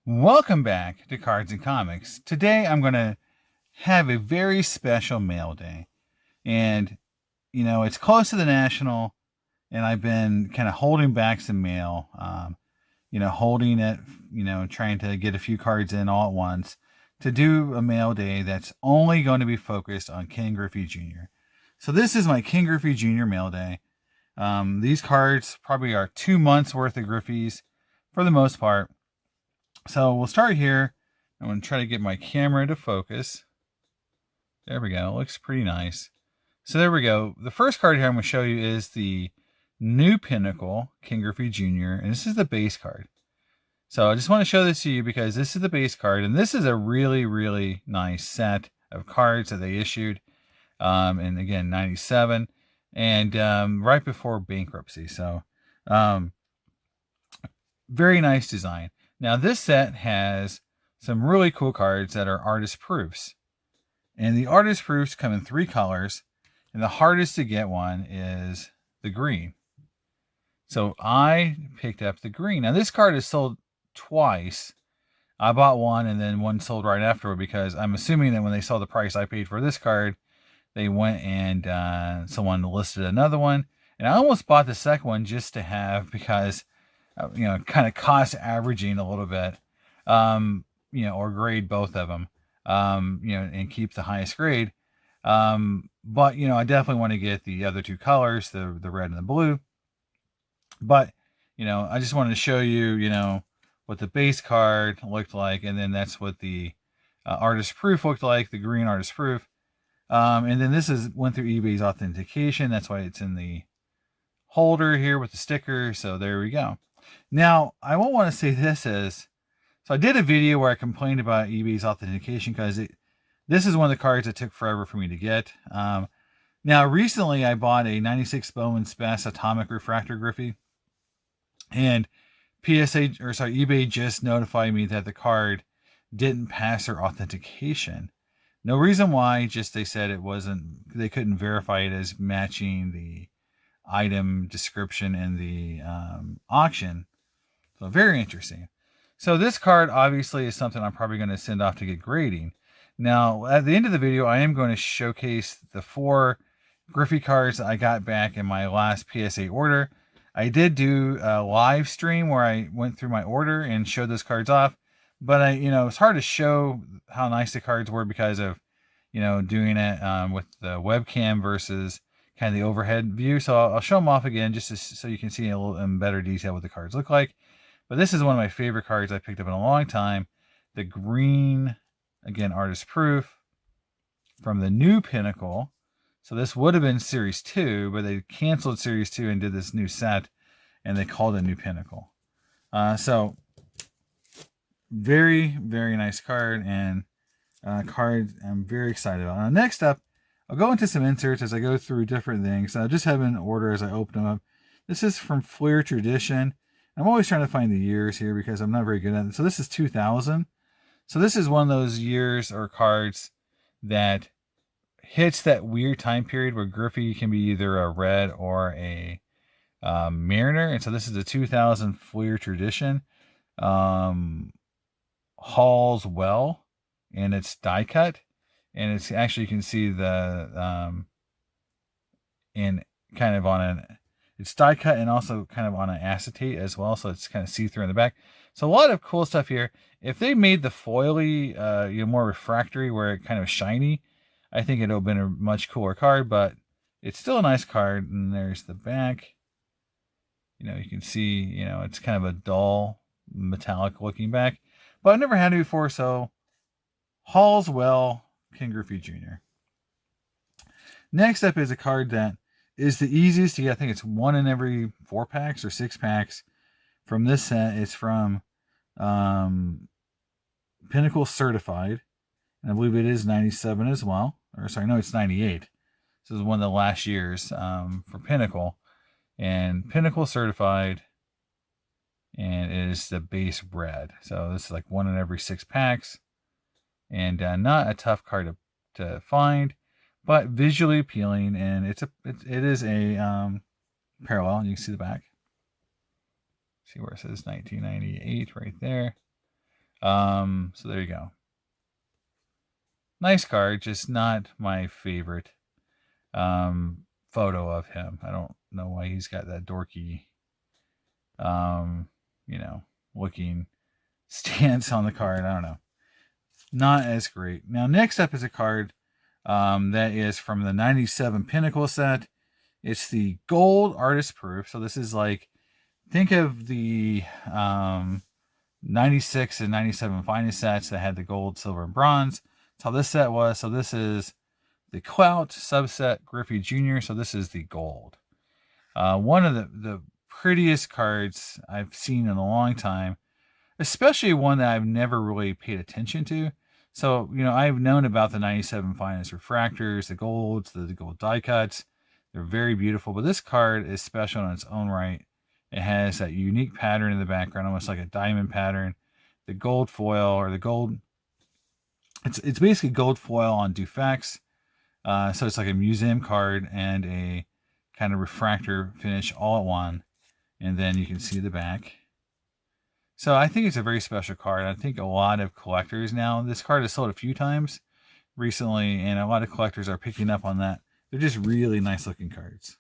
Welcome back to Cards and Comics. Today I'm going to have a very special mail day. And, it's close to the National, and I've been kind of holding back some mail, holding it, trying to get a few cards in all at once to do a mail day that's only going to be focused on Ken Griffey Jr. So this is my Ken Griffey Jr. mail day. These cards probably are 2 months worth of Griffeys for the most part. So we'll start here. I'm going to try to get my camera to focus. There we go. It looks pretty nice. So there we go. The first card here I'm going to show you is the new Pinnacle Ken Griffey Jr. And this is the base card. So I just want to show this to you because this is the base card. And this is a really, really nice set of cards that they issued. And again, 97. And right before bankruptcy. So very nice design. Now, this set has some really cool cards that are artist proofs. And the artist proofs come in 3 colors. And the hardest to get one is the green. So I picked up the green. Now, this card is sold twice. I bought one and then one sold right afterward because I'm assuming that when they saw the price I paid for this card, they went and someone listed another one. And I almost bought the second one just to have because kind of cost averaging a little bit, or grade both of them, and keep the highest grade. But, I definitely want to get the other 2 colors, the red and the blue. But, I just wanted to show you, what the base card looked like. And then that's what the artist proof looked like, the green artist proof. And then this went through eBay's authentication. That's why it's in the holder here with the sticker. So there we go. Now, I won't want to say this is, so I did a video where I complained about eBay's authentication because this is one of the cards that took forever for me to get. Now, recently I bought a 96 Bowman Spec Atomic Refractor Griffey, and eBay just notified me that the card didn't pass their authentication. No reason why, just they said they couldn't verify it as matching the item description in the auction. So very interesting. So this card obviously is something I'm probably going to send off to get grading. Now, at the end of the video, I am going to showcase the 4 Griffey cards I got back in my last PSA order. I did do a live stream where I went through my order and showed those cards off, but it's hard to show how nice the cards were because of, doing it with the webcam versus kind of the overhead view. So I'll show them off again just so you can see a little in better detail what the cards look like. But this is one of my favorite cards I picked up in a long time. The green, again, artist proof from the new Pinnacle. So this would have been Series 2, but they canceled Series 2 and did this new set, and they called it New Pinnacle. So very, very nice card, and card I'm very excited about. Now, next up, I'll go into some inserts as I go through different things. I'll just have an order as I open them up. This is from Fleer Tradition. I'm always trying to find the years here because I'm not very good at it. So this is 2000. So this is one of those years or cards that hits that weird time period where Griffey can be either a red or a Mariner. And so this is a 2000 Fleer Tradition. Hall's Well, and it's die cut. And it's actually, you can see the in kind of on it's die cut and also kind of on an acetate as well, so it's kind of see-through in the back. So a lot of cool stuff here. If they made the foily more refractory where it kind of shiny, I think it would have been a much cooler card, but it's still a nice card. And there's the back. You can see, it's kind of a dull metallic looking back, but I've never had it before. So Hall's Well, Ken Griffey Jr. Next up is a card that is the easiest to get. I think it's 1 in every 4 packs or 6 packs from this set. It's from Pinnacle Certified, and I believe it is 97 as well. Or sorry, no, it's 98. This is one of the last years for Pinnacle, and Pinnacle Certified, and it is the base red. So this is like 1 in every 6 packs, and not a tough card to find, but visually appealing, and it is a parallel. You can see the back. See where it says 1998 right there. So there you go. Nice card, just not my favorite photo of him. I don't know why he's got that dorky, looking stance on the card. I don't know. Not as great. Now, next up is a card that is from the 97 Pinnacle set. It's the gold artist proof. So this is like, think of the 96 and 97 Finest sets that had the gold, silver, and bronze. That's how this set was. So this is the Clout subset Griffey Jr. So this is the gold. One of the prettiest cards I've seen in a long time, especially one that I've never really paid attention to. So, I've known about the 97 Finest Refractors, the golds, the gold die cuts. They're very beautiful, but this card is special in its own right. It has that unique pattern in the background, almost like a diamond pattern. The gold foil, or the gold, it's basically gold foil on defects. So it's like a museum card and a kind of refractor finish all at one. And then you can see the back. So I think it's a very special card. I think a lot of collectors now, this card has sold a few times recently, and a lot of collectors are picking up on that. They're just really nice looking cards.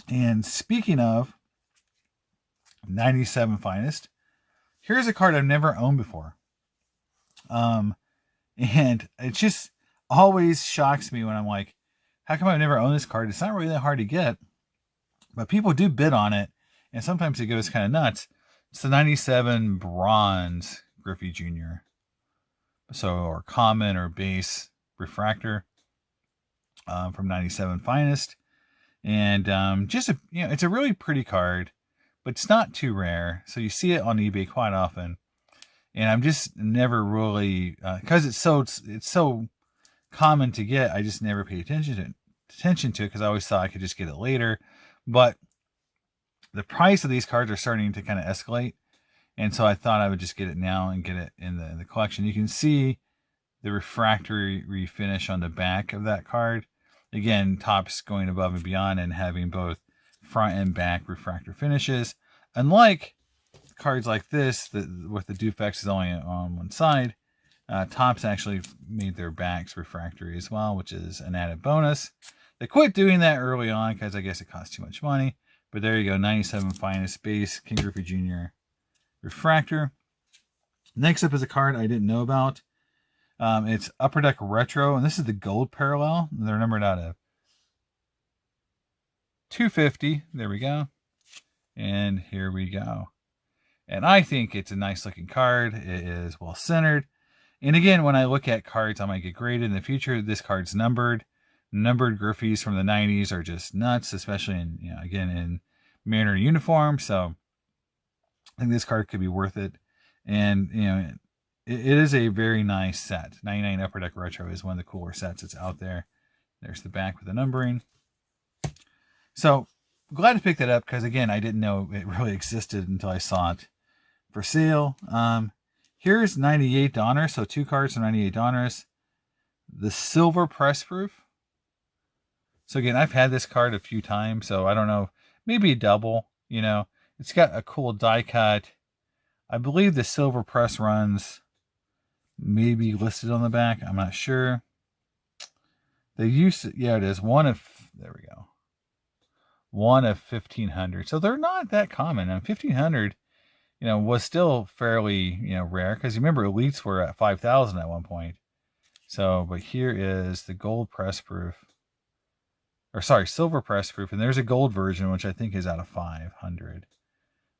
And speaking of 97 Finest, here's a card I've never owned before. And it just always shocks me when I'm like, how come I've never owned this card? It's not really that hard to get, but people do bid on it, and sometimes it goes kind of nuts. It's the 97 Bronze Griffey Jr. Or common or base refractor from 97 Finest. And it's a really pretty card, but it's not too rare. So you see it on eBay quite often. And I'm just never really, because it's so common to get, I just never paid attention to it because I always thought I could just get it later. But the price of these cards are starting to kind of escalate. And so I thought I would just get it now and get it in the collection. You can see the refractory refinish on the back of that card. Again, Topps going above and beyond and having both front and back refractor finishes. Unlike cards like this, with the defects is only on one side, Topps actually made their backs refractory as well, which is an added bonus. They quit doing that early on because I guess it cost too much money. But there you go, 97 Finest base King Griffey Jr. refractor. Next up is a card I didn't know about. It's Upper Deck Retro, and this is the gold parallel. They're numbered out of 250. There we go. And here we go. And I think it's a nice looking card. It is well centered. And again, when I look at cards I might get graded in the future, this card's numbered. Numbered Griffeys from the 90s are just nuts, especially in Mariner uniform. So I think this card could be worth it. And, it is a very nice set. 99 Upper Deck Retro is one of the cooler sets that's out there. There's the back with the numbering. So glad to pick that up because, again, I didn't know it really existed until I saw it for sale. Here's 98 Donruss. So 2 cards from 98 Donruss. The silver press proof. So again, I've had this card a few times, so I don't know. Maybe a double, It's got a cool die cut. I believe the silver press runs may be listed on the back. I'm not sure. They used to, it is. There we go. 1 of 1,500. So they're not that common. And 1,500, was still fairly, rare. Because remember, elites were at 5,000 at one point. So, but here is the gold press proof. Silver press proof. And there's a gold version, which I think is out of 500.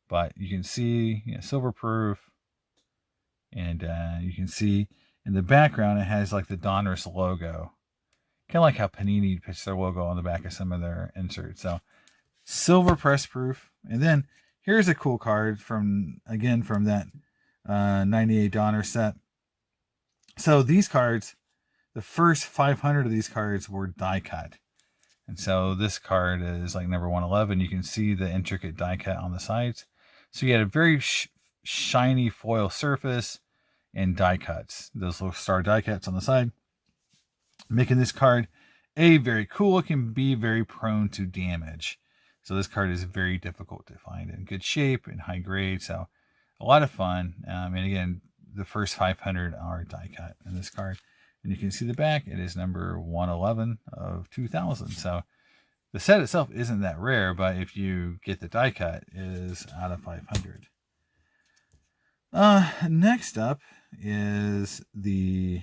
But you can see, silver proof. And you can see in the background, it has like the Donruss logo. Kind of like how Panini puts their logo on the back of some of their inserts. So, silver press proof. And then here's a cool card from that 98 Donruss set. So these cards, the first 500 of these cards were die cut. And so this card is like number 111. You can see the intricate die cut on the sides. So you had a very shiny foil surface and die cuts. Those little star die cuts on the side, making this card very cool. It can be very prone to damage. So this card is very difficult to find in good shape and high grade. So a lot of fun. And again, the first 500 are die cut in this card. And you can see the back. It is number 111 of 2000. So the set itself isn't that rare, but if you get the die cut, it is out of 500. Next up is the,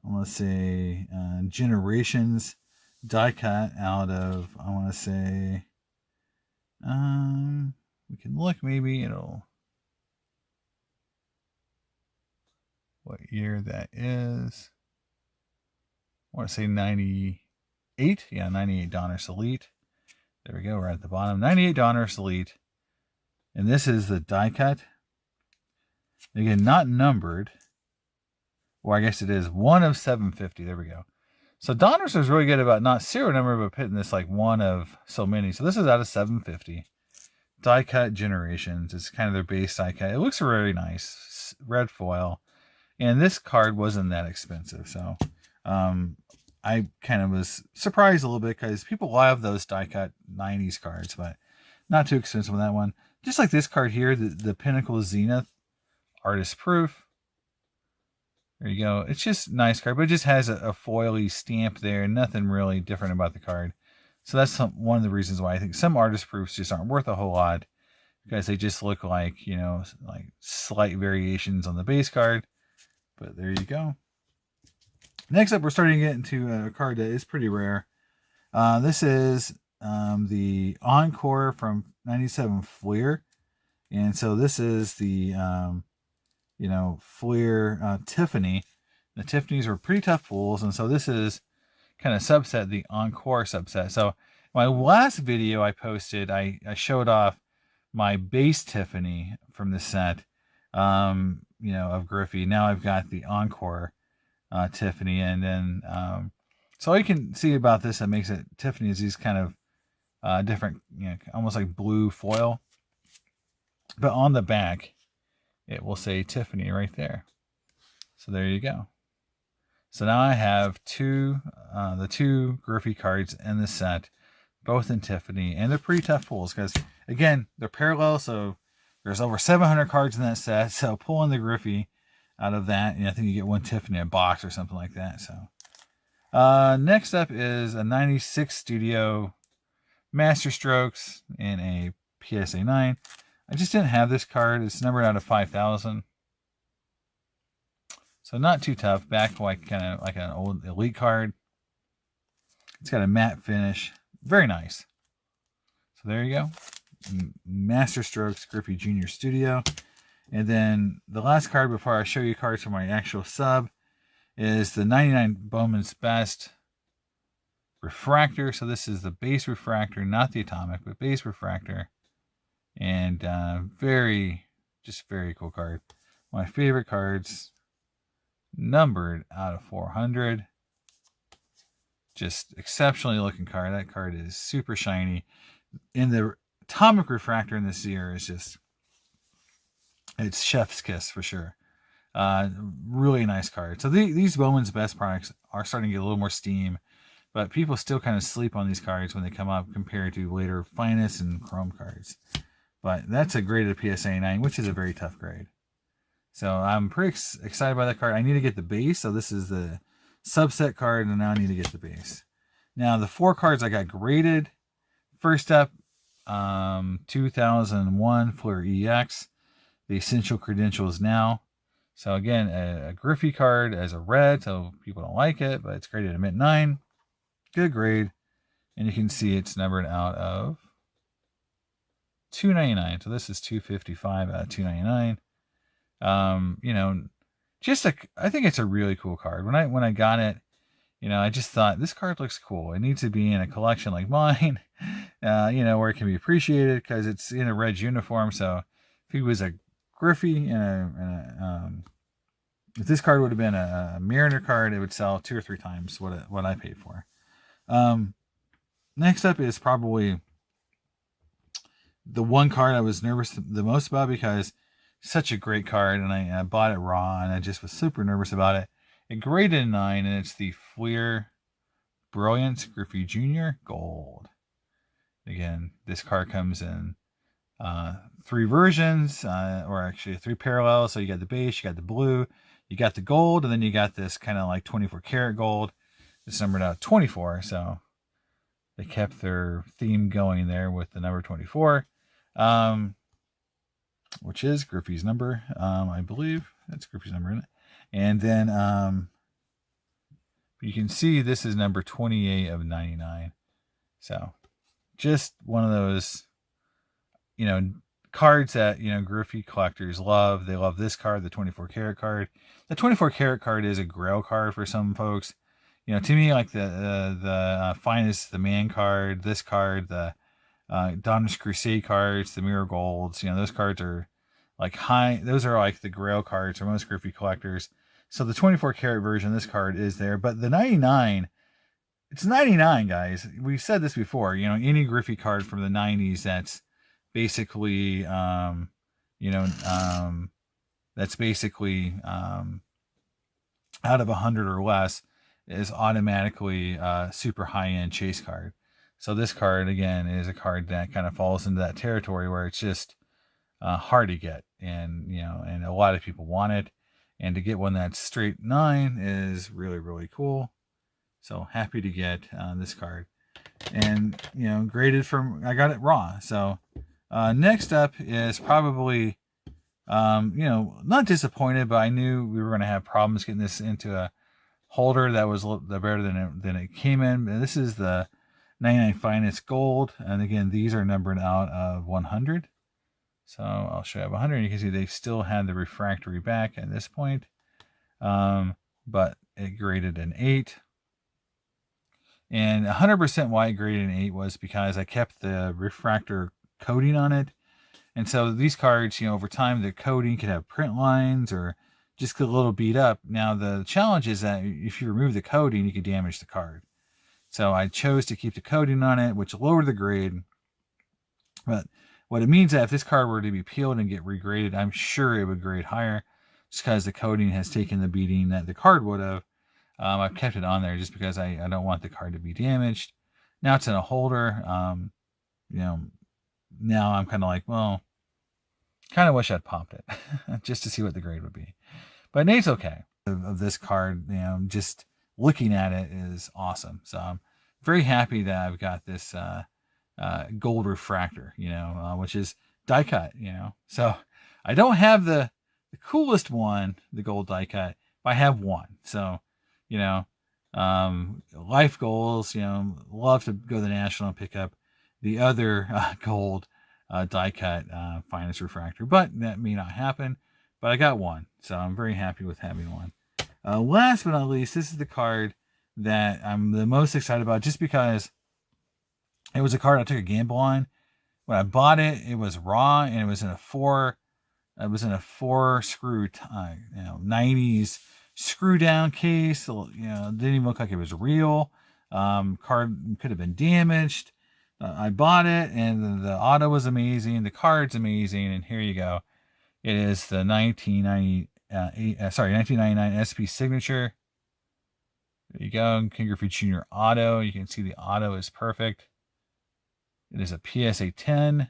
I want to say, Generations die cut out of, I want to say, we can look, maybe it'll, what year that is. I want to say 98. Yeah, 98 Donruss Elite. There we go. We're at the bottom. 98 Donruss Elite. And this is the die cut. Again, not numbered. Or I guess it is 1 of 750. There we go. So Donruss was really good about not serial number, but putting this like 1 of so many. So this is out of 750. Die cut Generations. It's kind of their base die cut. It looks really nice. Red foil. And this card wasn't that expensive. So I kind of was surprised a little bit because people love those die cut 90s cards, but not too expensive on that one. Just like this card here, the Pinnacle Zenith artist proof. There you go. It's just a nice card, but it just has a foily stamp there. Nothing really different about the card. So that's one of the reasons why I think some artist proofs just aren't worth a whole lot, because they just look like, you know, like slight variations on the base card. But there you go. Next up, we're starting to get into a card that is pretty rare. This is the Encore from 97 Fleer. And so this is the, Fleer Tiffany. The Tiffany's were pretty tough pulls. And so this is kind of subset, the Encore subset. So my last video I posted, I showed off my base Tiffany from the set, of Griffey. Now I've got the Encore Tiffany. And then, so all you can see about this that makes it Tiffany is these kind of different, almost like blue foil. But on the back, it will say Tiffany right there. So there you go. So now I have the two Griffey cards in the set, both in Tiffany, and they're pretty tough pulls because, again, they're parallel. So there's over 700 cards in that set. So pulling the Griffey out of that, I think you get one Tiffany a box or something like that. So next up is a 96 Studio Masterstrokes in a PSA 9. I just didn't have this card. It's numbered out of 5,000. So not too tough. Back like kind of like an old Elite card. It's got a matte finish. Very nice. So there you go. Masterstrokes Griffey Jr. Studio. And then the last card before I show you cards for my actual sub is the 99 Bowman's Best Refractor. So this is the base refractor, not the atomic, but base refractor. And very cool card. My favorite cards, numbered out of 400. Just exceptionally looking card. That card is super shiny. In the atomic refractor in this year is just, it's chef's kiss for sure. Really nice card. So these Bowman's Best products are starting to get a little more steam, but people still kind of sleep on these cards when they come up compared to later Finest and Chrome cards. But that's a grade of PSA 9, which is a very tough grade. So I'm pretty excited by that card. I need to get the base. So this is the subset card, and now I need to get the base. Now the 4 cards I got graded. First up, 2001 Fleer EX. The Essential Credentials Now. So again, a Griffey card as a red, so people don't like it, but it's graded a mint 9. Good grade. And you can see it's numbered out of 299. So this is 255 out of 299. I think it's a really cool card. When I got it, I just thought this card looks cool. It needs to be in a collection like mine, where it can be appreciated because it's in a red uniform. So if he was a Griffey and if this card would have been a Mariner card, it would sell 2 or 3 times what I paid for. Next up is probably the one card I was nervous the most about because it's such a great card, and I bought it raw, and I just was super nervous about it. It graded a 9, and it's the Fleer Brilliance Griffey Jr. Gold. again, this card comes in 3 versions, or actually 3 parallels. So you got the base, you got the blue, you got the gold, and then you got this kind of like 24 karat gold. It's numbered out 24, so they kept their theme going there with the number 24, which is Griffey's number. I believe that's Griffey's number, isn't it? And then you can see this is number 28 of 99. So just one of those, cards that, Griffey collectors love. They love this card, the 24 karat card. The 24 karat card is a grail card for some folks. To me, like the Finest, the Man card, this card, the Donruss Crusade cards, the Mirror Golds, those cards are like those are like the grail cards for most Griffey collectors. So the 24 karat version of this card is there, but the 99, it's 99, guys. We've said this before, any Griffey card from the 90s that's basically, that's basically out of 100 or less is automatically a super high-end chase card. So this card, again, is a card that kind of falls into that territory where it's just hard to get, and and a lot of people want it, and to get one that's straight 9 is really, really cool. So happy to get this card, and graded from, I got it raw. So next up is probably not disappointed, but I knew we were going to have problems getting this into a holder that was better than it came in. And this is the 99 Finest Gold, and again, these are numbered out of 100. So I'll show you 100. You can see they still had the refractory back at this point, but it graded an 8. And 100% why it graded an 8 was because I kept the refractor coating on it. And so these cards, over time, the coating could have print lines or just get a little beat up. Now, the challenge is that if you remove the coating, you could damage the card. So I chose to keep the coating on it, which lowered the grade. But what it means is that if this card were to be peeled and get regraded, I'm sure it would grade higher, just because the coating has taken the beating that the card would have. I've kept it on there just because I don't want the card to be damaged. Now it's in a holder. Now I'm kind of like, well, kind of wish I'd popped it just to see what the grade would be. But it's okay. Of this card, just looking at it is awesome. So I'm very happy that I've got this gold refractor, which is die cut, So I don't have the coolest one, the gold die cut, but I have one. So, life goals, love to go to the National and pick up the other gold die cut Finest Refractor, but that may not happen. But I got one, so I'm very happy with having one. Last but not least, this is the card that I'm the most excited about, just because it was a card I took a gamble on. When I bought it, it was raw, and it was in a 4 screw 90s screw down case. Didn't even look like it was real. Card could have been damaged. I bought it, and the auto was amazing. The card's amazing, and here you go. It is the 1999 SP Signature. There you go, King Griffey Jr. Auto. You can see the auto is perfect. It is a PSA 10.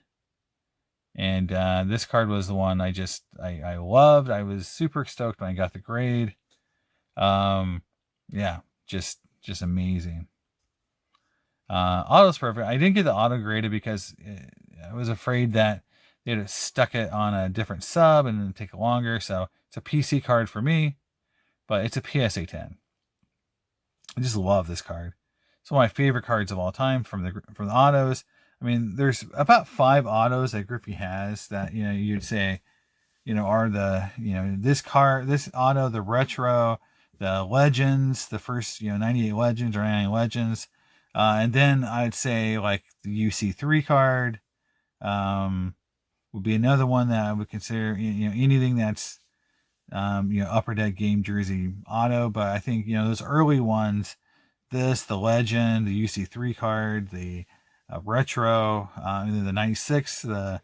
And this card was the one I loved. I was super stoked when I got the grade. Yeah, just amazing. Auto's perfect. I didn't get the auto graded because I was afraid that they'd have stuck it on a different sub and it'd take longer. So it's a PC card for me, but it's a PSA 10. I just love this card. It's one of my favorite cards of all time from the autos. I mean, there's about 5 autos that Griffey has that, you'd say, are the, this auto, the retro, the legends, the first, 98 legends or 99 legends. And then I'd say like the UC3 card, would be another one that I would consider, anything that's, Upper Deck game jersey auto. But I think, those early ones, the legend, the UC3 card, the retro, and then the 96, the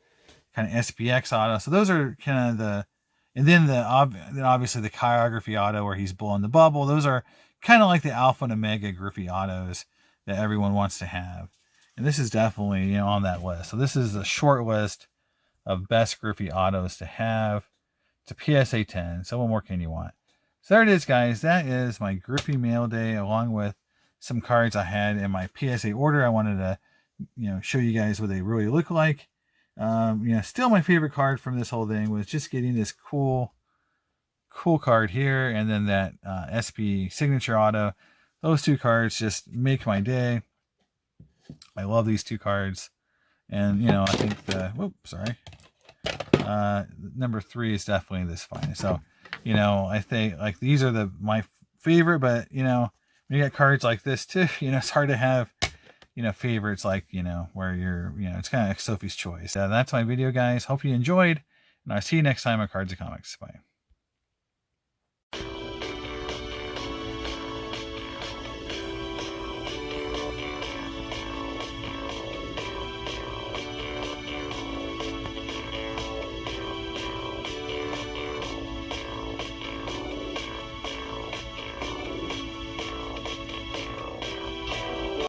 kind of SPX auto. So those are kind of the, and then then obviously the chirography auto where he's blowing the bubble. Those are kind of like the alpha and omega Griffey autos that everyone wants to have. And this is definitely, you know, on that list. So this is a short list of best Griffey autos to have. It's a PSA 10. So what more can you want? So there it is, guys. That is my Griffey mail day, along with some cards I had in my PSA order. I wanted to, you know, show you guys what they really look like. You know, still my favorite card from this whole thing was just getting this cool card here, and then that SP signature auto. Those two cards just make my day. I love these two cards, and you know, I think number 3 is definitely this fine. So, you know, I think like these are my favorite, but you know, when you get cards like this too, you know, it's hard to have, you know, favorites like, you know, where you're, you know, it's kind of like Sophie's Choice. That's my video, guys. Hope you enjoyed, and I'll see you next time on Cards and Comics. Bye.